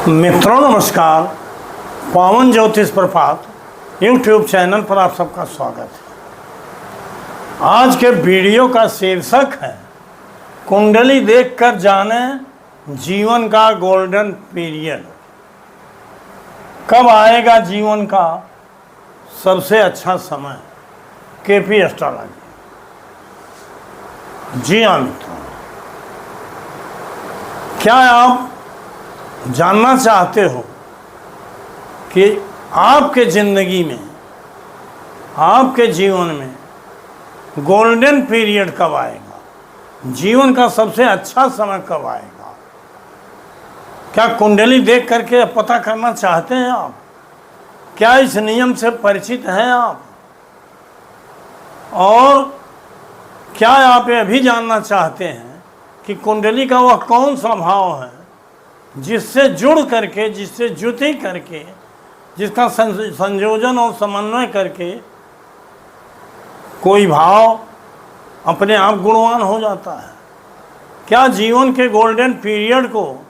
मित्रों नमस्कार। पावन ज्योतिष प्रभात यूट्यूब चैनल पर आप सबका स्वागत है। आज के वीडियो का शीर्षक है कुंडली देखकर जाने जीवन का गोल्डन पीरियड। कब आएगा जीवन का सबसे अच्छा समय? KP astrology. जी हाँ मित्रों, क्या आप जानना चाहते हो कि आपके ज़िंदगी में, आपके जीवन में गोल्डन पीरियड कब आएगा? जीवन का सबसे अच्छा समय कब आएगा? क्या कुंडली देख करके पता करना चाहते हैं आप? क्या इस नियम से परिचित हैं आप? और क्या आप यह भी जानना चाहते हैं कि कुंडली का वह कौन सा भाव है जिससे जुड़ करके, जिससे जुति करके, जिसका संयोजन और समन्वय करके कोई भाव अपने आप गुणवान हो जाता है? क्या जीवन के गोल्डन पीरियड को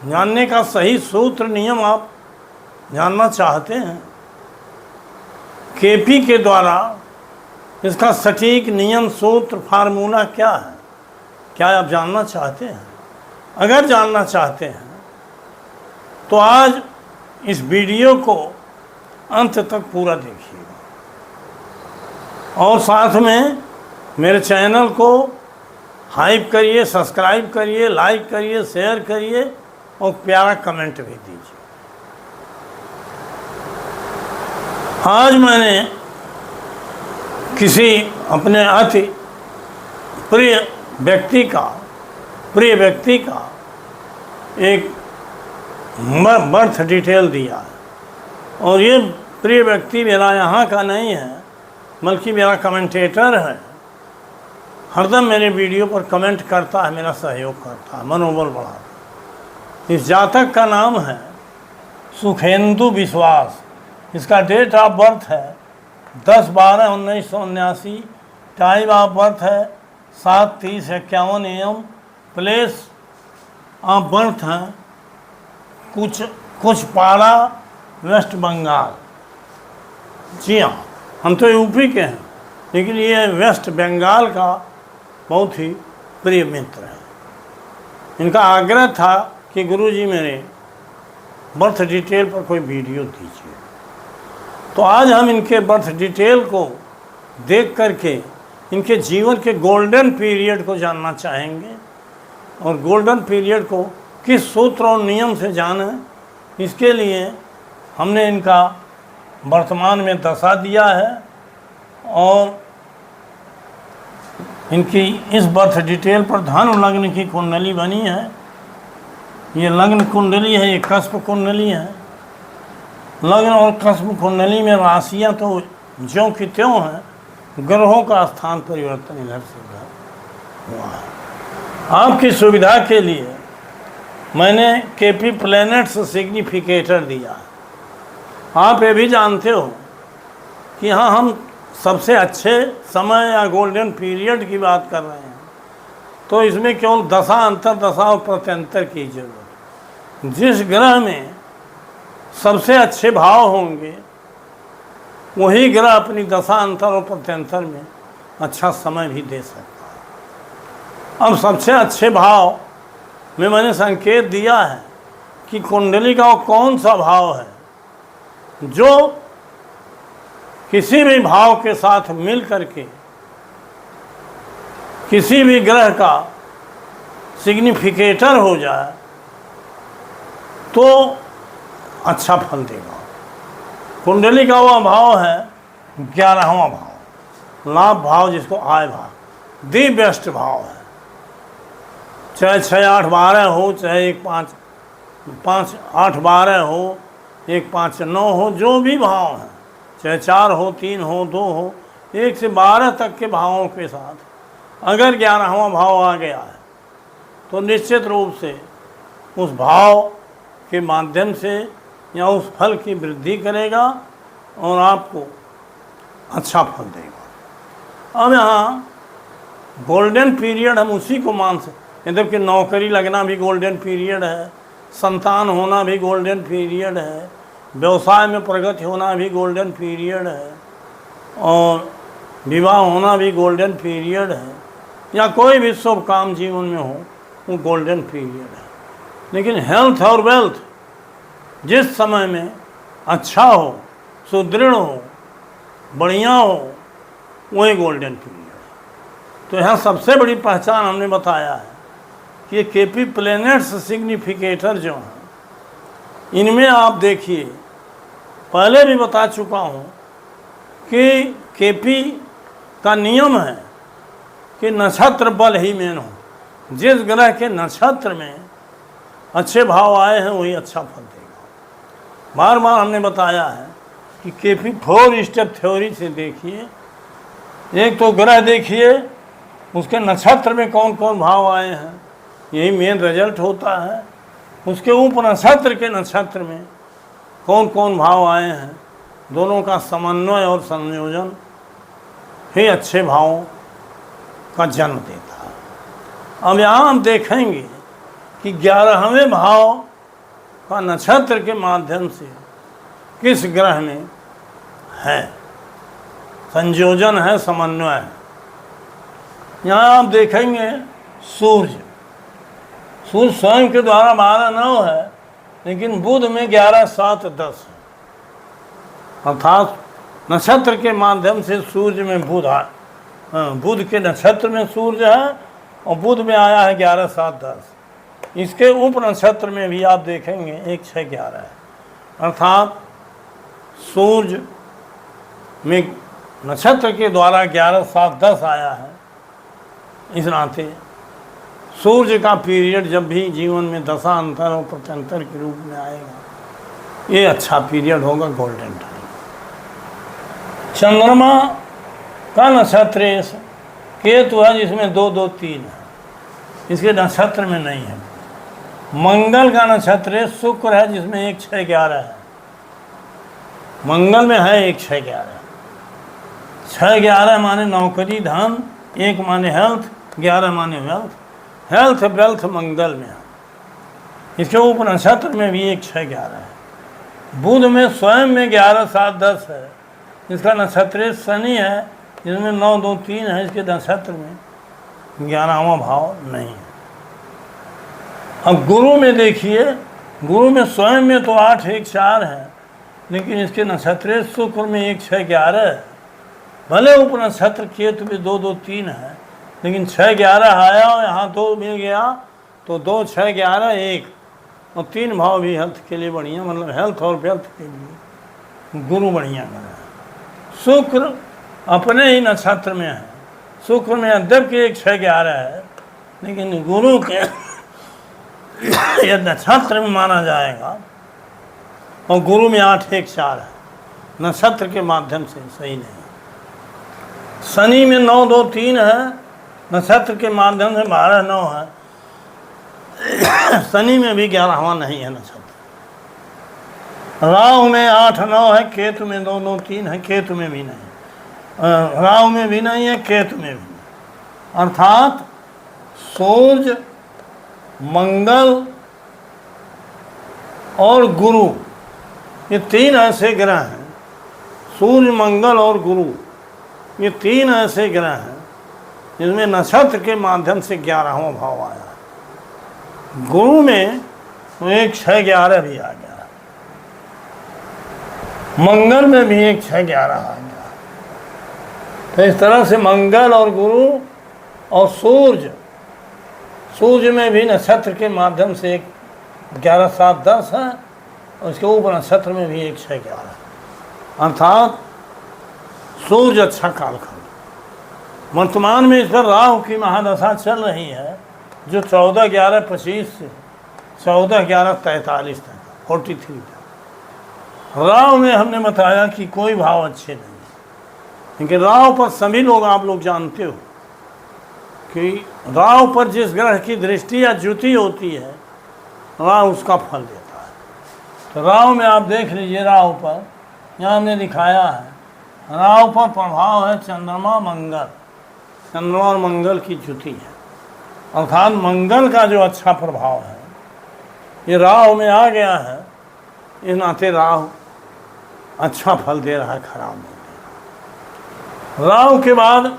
जानने का सही सूत्र, नियम आप जानना चाहते हैं? केपी के द्वारा इसका सटीक नियम, सूत्र, फार्मूला क्या है? क्या आप जानना चाहते हैं? अगर जानना चाहते हैं तो आज इस वीडियो को अंत तक पूरा देखिएगा और साथ में मेरे चैनल को हाइप करिए, सब्सक्राइब करिए, लाइक करिए, शेयर करिए और प्यारा कमेंट भी दीजिए। आज मैंने किसी अपने अति प्रिय व्यक्ति का एक बर्थ डिटेल दिया है और ये प्रिय व्यक्ति मेरा यहाँ का नहीं है बल्कि मेरा कमेंटेटर है। हरदम मेरे वीडियो पर कमेंट करता है, मेरा सहयोग करता है, मनोबल बढ़ाता है। इस जातक का नाम है सुखेंदु विश्वास। इसका डेट ऑफ बर्थ है 10/12/1979। टाइम ऑफ बर्थ है 7:30-51 AM। प्लेस ऑफ बर्थ है कुछ पाड़ा, वेस्ट बंगाल। जी हाँ, हम तो यूपी के हैं लेकिन ये वेस्ट बंगाल का बहुत ही प्रिय मित्र है। इनका आग्रह था कि गुरुजी मेरे बर्थ डिटेल पर कोई वीडियो दीजिए, तो आज हम इनके बर्थ डिटेल को देख करके इनके जीवन के गोल्डन पीरियड को जानना चाहेंगे और गोल्डन पीरियड को किस सूत्र और नियम से जानें, इसके लिए हमने इनका वर्तमान में दशा दिया है और इनकी इस बर्थ डिटेल पर धनु लग्न की कुंडली बनी है। ये लग्न कुंडली है, ये कस्प कुंडली है। लग्न और कस्प कुंडली में राशियाँ तो ज्यों की त्यों हैं, ग्रहों का स्थान परिवर्तन इधर से उधर हुआ है। आपकी सुविधा के लिए मैंने केपी प्लैनेट्स सिग्निफिकेटर दिया है। आप ये भी जानते हो कि हाँ, हम सबसे अच्छे समय या गोल्डन पीरियड की बात कर रहे हैं तो इसमें केवल दशा, अंतर दशा और प्रत्यंतर की जरूरत। जिस ग्रह में सबसे अच्छे भाव होंगे वही ग्रह अपनी दशा, अंतर और प्रत्यंतर में अच्छा समय भी दे सकता है। अब सबसे अच्छे भाव में मैंने संकेत दिया है कि कुंडली का वो कौन सा भाव है जो किसी भी भाव के साथ मिल करके किसी भी ग्रह का सिग्निफिकेटर हो जाए तो अच्छा फल देगा। कुंडली का वह भाव है 11वां भाव, लाभ भाव, जिसको आय भाव, दी बेस्ट भाव है। चाहे 6-8-12 हो, चाहे 1-5-5-8-12 हो, 1-5-9 हो, जो भी भाव है, चाहे 4 हो, 3 हो, 2 हो, 1 से 12 तक के भावों के साथ अगर 11वां भाव आ गया है तो निश्चित रूप से उस भाव के माध्यम से या उस फल की वृद्धि करेगा और आपको अच्छा फल देगा। अब यहाँ गोल्डन पीरियड हम उसी को मान सकते, जबकि नौकरी लगना भी गोल्डन पीरियड है, संतान होना भी गोल्डन पीरियड है, व्यवसाय में प्रगति होना भी गोल्डन पीरियड है, और विवाह होना भी गोल्डन पीरियड है, या कोई भी शुभ काम जीवन में हो वो गोल्डन पीरियड है। लेकिन हेल्थ और वेल्थ जिस समय में अच्छा हो, सुदृढ़ हो, बढ़िया हो, वही गोल्डन पीरियड है। तो यहाँ सबसे बड़ी पहचान हमने बताया है कि ये केपी प्लैनेट्स सिग्निफिकेटर जो हैं, इनमें आप देखिए, पहले भी बता चुका हूँ कि केपी का नियम है कि नक्षत्र बल ही मेन हो। जिस ग्रह के नक्षत्र में अच्छे भाव आए हैं वही अच्छा फल देगा। बार बार हमने बताया है कि केपी 4 स्टेप थ्योरी से देखिए, एक तो ग्रह देखिए उसके नक्षत्र में कौन कौन भाव आए हैं, यही मेन रिजल्ट होता है। उसके ऊपर नक्षत्र के नक्षत्र में कौन कौन भाव आए हैं, दोनों का समन्वय और संयोजन ही अच्छे भावों का जन्म देता है। अब यहाँ हम देखेंगे कि 11वें भाव का नक्षत्र के माध्यम से किस ग्रह में है, संयोजन है, समन्वय है। यहाँ आप देखेंगे सूर्य स्वयं के द्वारा 12-9 है, लेकिन बुध में 11-7-10 है। अर्थात नक्षत्र के माध्यम से सूर्य में बुध है, बुध के नक्षत्र में सूर्य है और बुध में आया है 11-7-10। इसके उप नक्षत्र में भी आप देखेंगे 1-6-11 है। अर्थात सूर्य में नक्षत्र के द्वारा 11-7-10 आया है। इस नाते सूर्य का पीरियड जब भी जीवन में दशांतर और प्रत्यंतर के रूप में आएगा, ये अच्छा पीरियड होगा, गोल्डन टाइम। चंद्रमा का नक्षत्र केतु है जिसमें 2-2-3 है, इसके नक्षत्र में नहीं है। मंगल का नक्षत्र शुक्र है जिसमें 1-6-11 है, मंगल में है 1-6-11। 6-11 माने नौकरी धन, 1 माने हेल्थ, 11 माने वेल्थ। हेल्थ वेल्थ मंगल में है, इसके ऊपर नक्षत्र में भी 1-6-11 है। बुध में स्वयं में 11-7-10 है, इसका नक्षत्र शनि है जिसमें 9-2-3 है, इसके नक्षत्र में 11वां भाव नहीं है। अब गुरु में देखिए, गुरु में स्वयं में तो 8-1-4 है, लेकिन इसके नक्षत्र शुक्र में 1-6-11 है। भले उप नक्षत्र केतु में 2-2-3 है, लेकिन 6-11 आया और यहाँ 2 मिल गया तो 2-6-11-1 और 3 भाव भी हेल्थ के लिए बढ़िया, मतलब हेल्थ और वेल्थ के लिए गुरु बढ़िया कर रहा है। शुक्र अपने ही नक्षत्र में है, शुक्र में यद्यपि 1-6-11 है, लेकिन गुरु के यह नक्षत्र में माना जाएगा और गुरु में 8-1-4 है, नक्षत्र के माध्यम से सही नहीं। शनि में 9-2-3 है, नक्षत्र के माध्यम से 12-9 है, शनि में भी 11वां नहीं है नक्षत्र। राहु में 8-9 है, केतु में 2-2-3 है, केतु में भी नहीं, राहु में भी नहीं है, केतु में भी नहीं। अर्थात सूर्य, मंगल और गुरु, ये 3 ऐसे ग्रह हैं। सूर्य, मंगल और गुरु, ये 3 ऐसे ग्रह हैं जिसमें नक्षत्र के माध्यम से 11वां भाव आया। गुरु में तो 1-6-11 भी आ गया, मंगल में भी 1-6-11 आ गया। तो इस तरह से मंगल और गुरु और सूर्य, सूर्य में भी नक्षत्र के माध्यम से 11-7-10 है और इसके ऊपर नक्षत्र में भी 1-6-11, अर्थात सूर्य अच्छा कालखंड। वर्तमान में इस पर राहु की महादशा चल रही है, जो 14-11-25 से 14-11-43 तक, 43 तक। राहु में हमने बताया कि कोई भाव अच्छे नहीं, लेकिन राहु पर सभी लोग, आप लोग जानते हो कि राहु पर जिस ग्रह की दृष्टि या ज्योति होती है, राहु उसका फल देता है। तो राहु में आप देख लीजिए, राहु पर यहाँ हमने दिखाया है, राहु पर प्रभाव है चंद्रमा मंगल, चंद्रमा और मंगल की ज्योति है। अर्थात मंगल का जो अच्छा प्रभाव है ये राहु में आ गया है, इस नाते राहु अच्छा फल दे रहा है, खराब नहीं दे रहा। राहु के बाद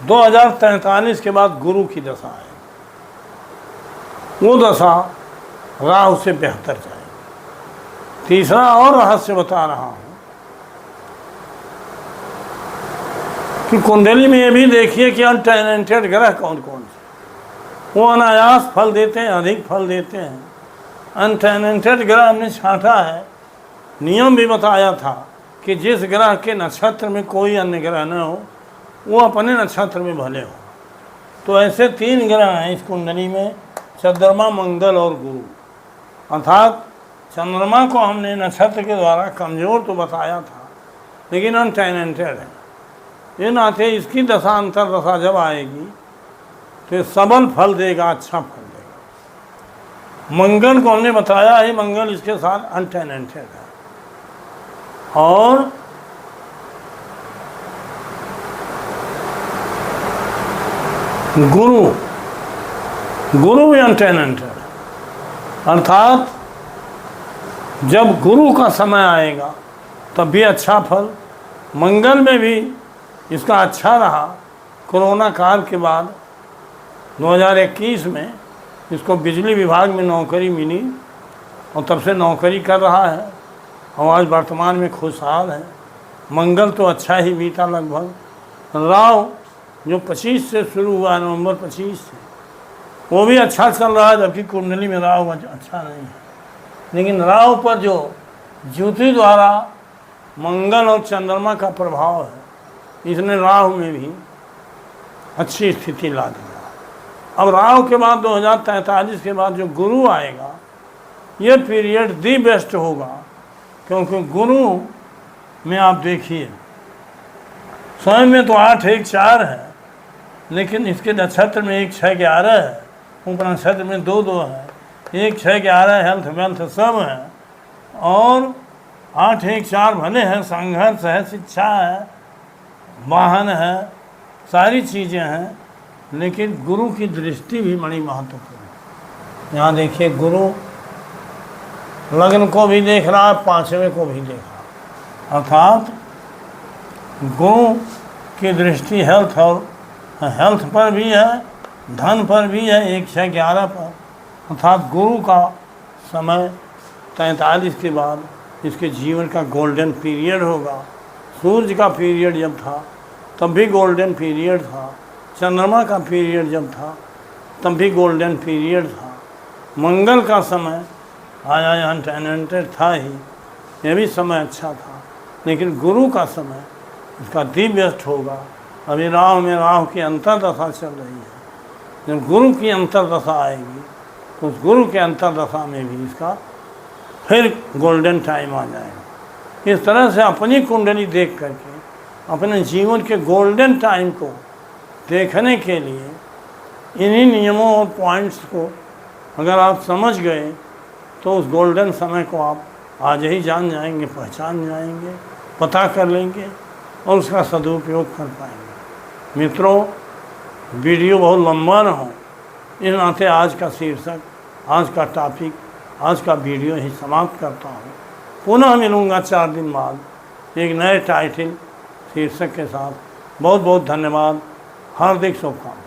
2043 के बाद गुरु की दशा है, वो दशा राहु से बेहतर जाएगी। तीसरा और रहस्य बता रहा हूं कि कुंडली में ये भी देखिए कि अनटैलेंटेड ग्रह कौन कौन से, वो अनायास फल देते हैं, अधिक फल देते हैं। अनटैलेंटेड ग्रह हमने छांटा है, नियम भी बताया था कि जिस ग्रह के नक्षत्र में कोई अन्य ग्रह न हो वो अपने नक्षत्र में भले हो। तो ऐसे 3 ग्रह हैं इस कुंडली में, चंद्रमा, मंगल और गुरु। अर्थात चंद्रमा को हमने नक्षत्र के द्वारा कमज़ोर तो बताया था, लेकिन अनटैलेंटेड है। ये नाते इसकी दशा अंतर दशा जब आएगी तो ये सबल फल देगा, अच्छा फल देगा। मंगल को हमने बताया है, मंगल इसके साथ अनटैलेंटेड है। और गुरु भी अनटैलेंटेड है। अर्थात जब गुरु का समय आएगा तब भी अच्छा फल। मंगल में भी इसका अच्छा रहा। कोरोना काल के बाद 2021 में इसको बिजली विभाग में नौकरी मिली और तब से नौकरी कर रहा है और आज वर्तमान में खुशहाल है। मंगल तो अच्छा ही बीता लगभग। राहु जो 25 से शुरू हुआ, नवंबर 25 से, वो भी अच्छा चल रहा है, जबकि कुंडली में राहु अच्छा नहीं है। लेकिन राहु पर जो ज्योति द्वारा मंगल और चंद्रमा का प्रभाव है, इसने राहु में भी अच्छी स्थिति ला दिया। अब राहु के बाद 2043 के बाद जो गुरु आएगा, ये पीरियड दी बेस्ट होगा, क्योंकि गुरु में आप देखिए स्वयं में तो 8, 1, 4 है, लेकिन इसके नक्षत्र में 1, 6, 11 है, ऊपर नक्षत्र में 2, 2 है। 1, 6, 11 हेल्थ वेल्थ सब है, और 8, 1, 4 भले हैं, संघर्ष है, शिक्षा है, वाहन है, सारी चीज़ें हैं, लेकिन गुरु की दृष्टि भी बड़ी महत्वपूर्ण है। यहाँ देखिए गुरु लग्न को भी देख रहा है, 5वें को भी देख रहा है। अर्थात गुरु की दृष्टि हेल्थ पर भी है, धन पर भी है, 1, 6, 11 पर। अर्थात गुरु का समय 43 के बाद इसके जीवन का गोल्डन पीरियड होगा। सूर्य का पीरियड जब था तब भी गोल्डन पीरियड था, चंद्रमा का पीरियड जब था तब भी गोल्डन पीरियड था। मंगल का समय आया अनटैलेंटेड था ही, यह भी समय अच्छा था, लेकिन गुरु का समय इसका दी बेस्ट होगा। अभी राहु में राहु की अंतर्दशा चल रही है, जब गुरु की अंतर्दशा आएगी तो उस गुरु के अंतर्दशा में भी इसका फिर गोल्डन टाइम आ जाएगा। इस तरह से अपनी कुंडली देख करके अपने जीवन के गोल्डन टाइम को देखने के लिए इन्हीं नियमों और पॉइंट्स को अगर आप समझ गए तो उस गोल्डन समय को आप आज ही जान जाएंगे, पहचान जाएंगे, पता कर लेंगे और उसका सदुपयोग कर पाएंगे। मित्रों, वीडियो बहुत लंबा न हो, इस नाते आज का शीर्षक, आज का टॉपिक, आज का वीडियो ही समाप्त करता हूँ। पुनः मिलूँगा 4 दिन बाद एक नए टाइटल शीर्षक के साथ। बहुत बहुत धन्यवाद, हार्दिक शुभकामनाएं।